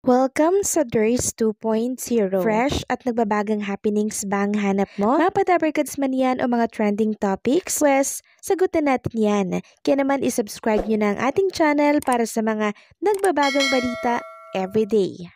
Welcome sa DRS 2.0. Fresh at nagbabagang happenings ba ang hanap mo? Mga padabarkads man yan o mga trending topics? Pues, sagutan natin yan. Kaya naman isubscribe nyo na ang ating channel para sa mga nagbabagang balita everyday.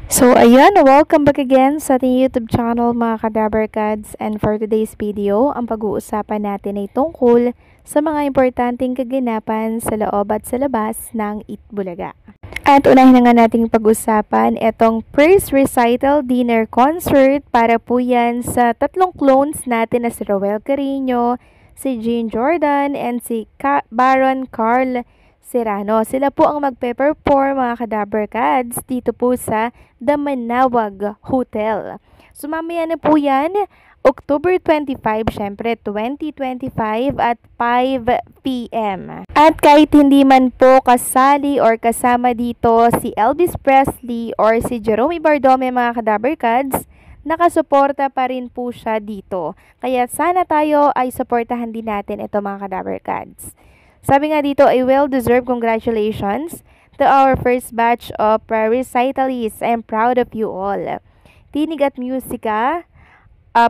So ayan, welcome back again sa ating YouTube channel mga kadabarkads, and for today's video, ang pag-uusapan natin ay tungkol sa mga importanteng kaganapan sa loob at sa labas ng Itbulaga. At unahin na nga nating pag-usapan itong first recital dinner concert para po yan sa tatlong clones natin na si Roel Carino, si Jean Jordan, and si Baron Carl Serrano. Sila po ang magpe-perform mga kadabarkads dito po sa The Manawag Hotel. So mamaya na po yan, October 25, syempre 2025 at 5 p.m. At kahit hindi man po kasali or kasama dito si Elvis Presley or si Jerome Bardome mga kadabarkads, nakasuporta pa rin po siya dito. Kaya sana tayo ay suportahan din natin ito mga kadabarkads. Sabi nga dito, a well-deserved congratulations to our first batch of recitalists. I'm proud of you all. Tinig at Musika,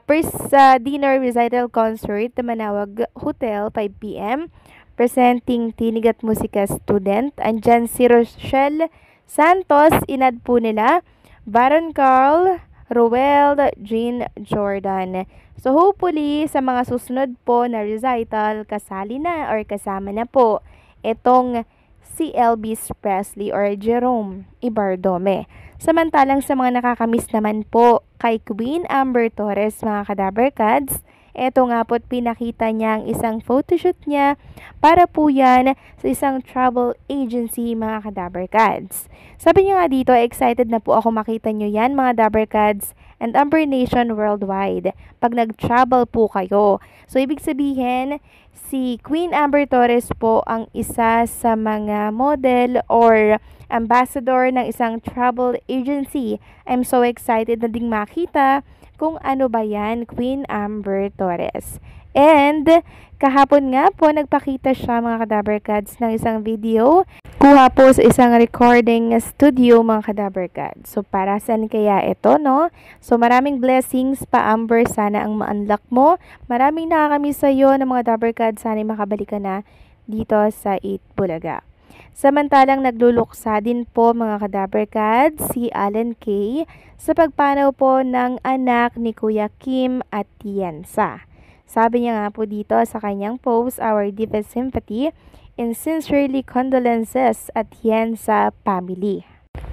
first dinner recital concert, the Manawag Hotel, 5 p.m. Presenting Tinig at Musika student. Andyan si Rochelle Santos, inad po nila. Baron Carl, Roel, Jean Jordan. So hopefully sa mga susunod po na recital, kasali na or kasama na po itong si Elvis Presley or Jerome Bardome. Samantalang sa mga nakakamiss naman po kay Queen Amber Torres mga kadabarkads, eto nga po't pinakita niya ang isang photoshoot niya para po yan sa isang travel agency mga kadabarkads. Sabi niya nga dito, excited na po ako makita nyo yan mga dabarkads and Amber Nation worldwide pag nag-travel po kayo. So ibig sabihin, si Queen Amber Torres po ang isa sa mga model or ambassador ng isang travel agency. I'm so excited na ding makita kung ano ba yan, Queen Amber Torres. And kahapon nga po nagpakita siya mga kadabarkads ng isang video. Kuha po sa isang recording studio mga kadabarkads. So para saan kaya ito, no? So maraming blessings pa Amber, sana ang ma-unlock mo. Maraming nakakamiss sa iyo ng mga kadabarkads, sana makabalik ka na dito sa Itbulaga. Samantalang nagluluksa din po mga kadabarkads si Alan Kay sa pagpanaw po ng anak ni Kuya Kim at Tienza. Sabi niya nga po dito sa kanyang post, our deepest sympathy and sincerely condolences at Tienza family.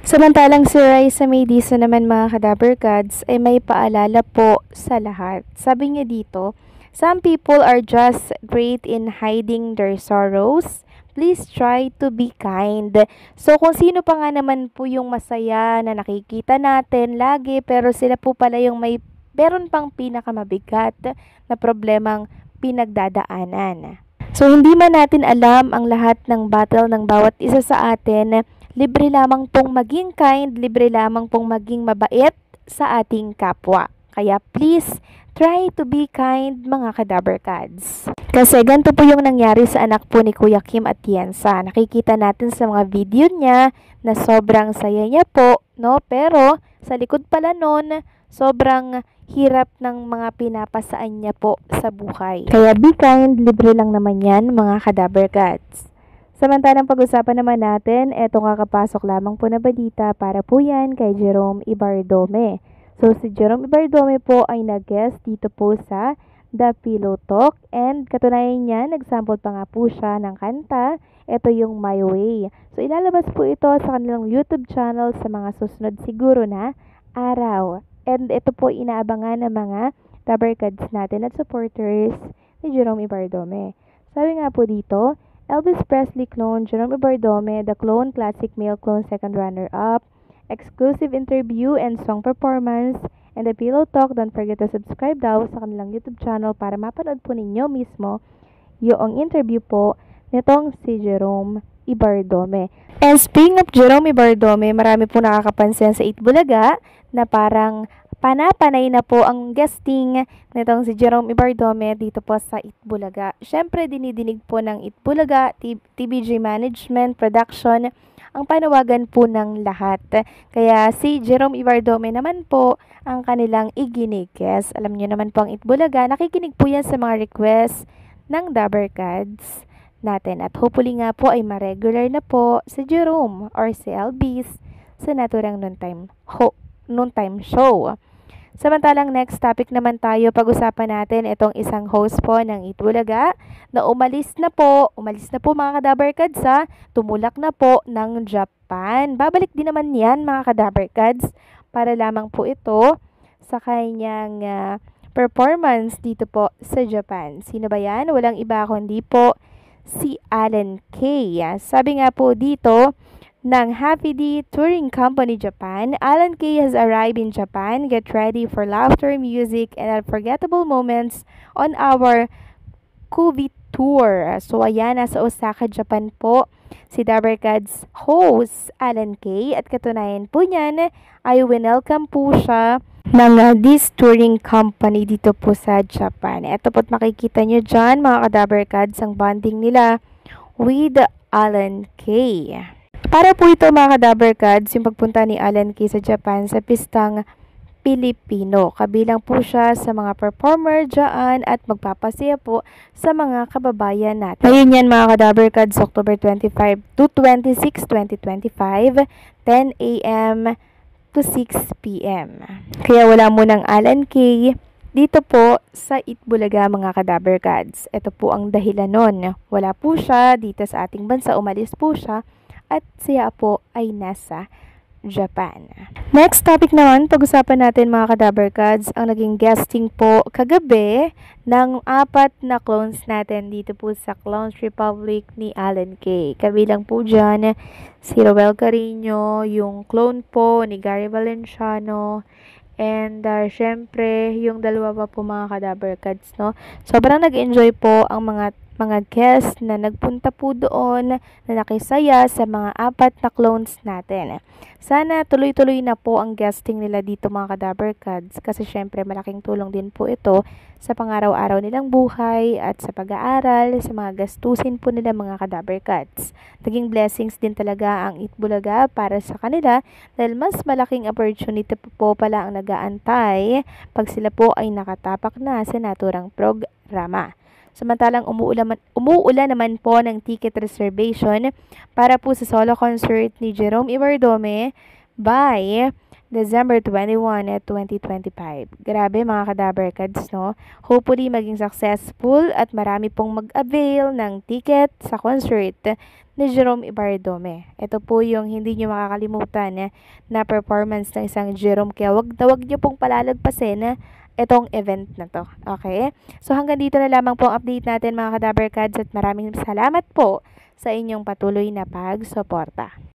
Samantalang si Raisa Maydiso naman mga kadabarkads ay may paalala po sa lahat. Sabi niya dito, some people are just great in hiding their sorrows. Please try to be kind. So kung sino pa nga naman po yung masaya na nakikita natin lagi, pero sila po pala yung meron pang pinakamabigat na problemang pinagdadaanan. So hindi man natin alam ang lahat ng battle ng bawat isa sa atin, libre lamang pong maging kind, libre lamang pong maging mabait sa ating kapwa. Kaya please, try to be kind mga kadabarkads. Kasi ganito po yung nangyari sa anak po ni Kuya Kim at Tienza. Nakikita natin sa mga video niya na sobrang saya niya po, no? Pero sa likod pala nun, sobrang hirap ng mga pinapasaan niya po sa buhay. Kaya be kind, libre lang naman yan mga kadabarkads. Samantalang pag-usapan naman natin, etong kakapasok lamang po na balita para po yan kay Jerome Bardome. So si Jerome Bardome po ay nag-guest dito po sa The Pillow Talk, and katunayan niya, nagsample pa nga po siya ng kanta. Ito yung My Way. So ilalabas po ito sa kanilang YouTube channel sa mga susunod siguro na araw. And ito po inaabangan ng mga dabarkads natin at supporters ni Jerome Bardome. Sabi nga po dito, Elvis Presley clone Jerome Bardome, the clone classic male clone second runner-up, exclusive interview and song performance, and the Pillow Talk. Don't forget to subscribe daw sa kanilang YouTube channel para mapanood po ninyo mismo yung interview po nitong si Jerome Bardome. And speaking of Jerome Bardome, marami po nakakapansin sa Itbulaga na parang panapanay na po ang guesting nitong si Jerome Bardome dito po sa Itbulaga. Syempre dinidinig po ng Itbulaga, TBJ Management, Production, ang panawagan po ng lahat. Kaya si Jerome Ibardome naman po ang kanilang iginigis. Alam niyo naman po ang Itbulaga, nakikinig po yan sa mga request ng Dabbercads natin. At hopefully nga po ay ma-regular na po si Jerome or si Elvis sa naturang noontime show. Samantalang next topic naman tayo, pag-usapan natin itong isang host po ng Itbulaga na umalis na po mga Kadabarkads tumulak na po ng Japan. Babalik din naman yan mga Kadabarkads para lamang po ito sa kanyang performance dito po sa Japan. Sino ba yan? Walang iba kundi po si Alan Kay. Sabi nga po dito ng Happy D Touring Company Japan, Alan Kay has arrived in Japan. Get ready for laughter, music, and unforgettable moments on our Kubi Tour. So ayan, nasa Osaka, Japan po si Dabbercads host Alan Kay at katunayan po niyan ay winelcome po siya ng this touring company dito po sa Japan. Ito po't makikita nyo dyan mga Kadabbercads ang bonding nila with Alan Kay. Para po ito mga Kadabbercads, yung pagpunta ni Alan Kay sa Japan sa pistang Pilipino. Kabilang po siya sa mga performer dyan at magpapasaya po sa mga kababayan natin. Ngayon yan mga Kadabbercads, October 25 to 26, 2025, 10 a.m. to 6 p.m. Kaya wala munang Alan Kay dito po sa Itbulaga mga Kadabbercads. Ito po ang dahilan nun. Wala po siya dito sa ating bansa, umalis po siya at siya po ay nasa Japan. Next topic naman, pag-usapan natin mga Kadabbercads, ang naging guesting po kagabi ng 4 na clones natin dito po sa Clones Republic ni Alan Kay. Kabilang po dyan si Roel Carino, yung clone po ni Gary Valenciano, and syempre yung dalawa pa po mga Kadabbercads, no? Sobrang nag-enjoy po ang mga guests na nagpunta po doon na nakisaya sa mga 4 na clones natin. Sana tuloy-tuloy na po ang guesting nila dito mga Kadabbercads kasi syempre malaking tulong din po ito sa pangaraw-araw nilang buhay at sa pag-aaral, sa mga gastusin po nila mga Kadabbercads. Naging blessings din talaga ang Itbulaga para sa kanila dahil mas malaking opportunity po pala ang nag-aantay pag sila po ay nakatapak na sa naturang programa. Samantalang umuulan naman po ng ticket reservation para po sa solo concert ni Jerome Ibardome by December 21, 2025. Grabe mga Kadabbercads, no? Hopefully maging successful at marami pong mag-avail ng ticket sa concert ni Jerome Ibardome. Ito po yung hindi nyo makakalimutan na performance ng isang Jerome. Kaya wag nyo pong palalagpasin itong event na to. Okay? So hanggang dito na lamang po ang update natin mga Kadabbercads at maraming salamat po sa inyong patuloy na pagsuporta.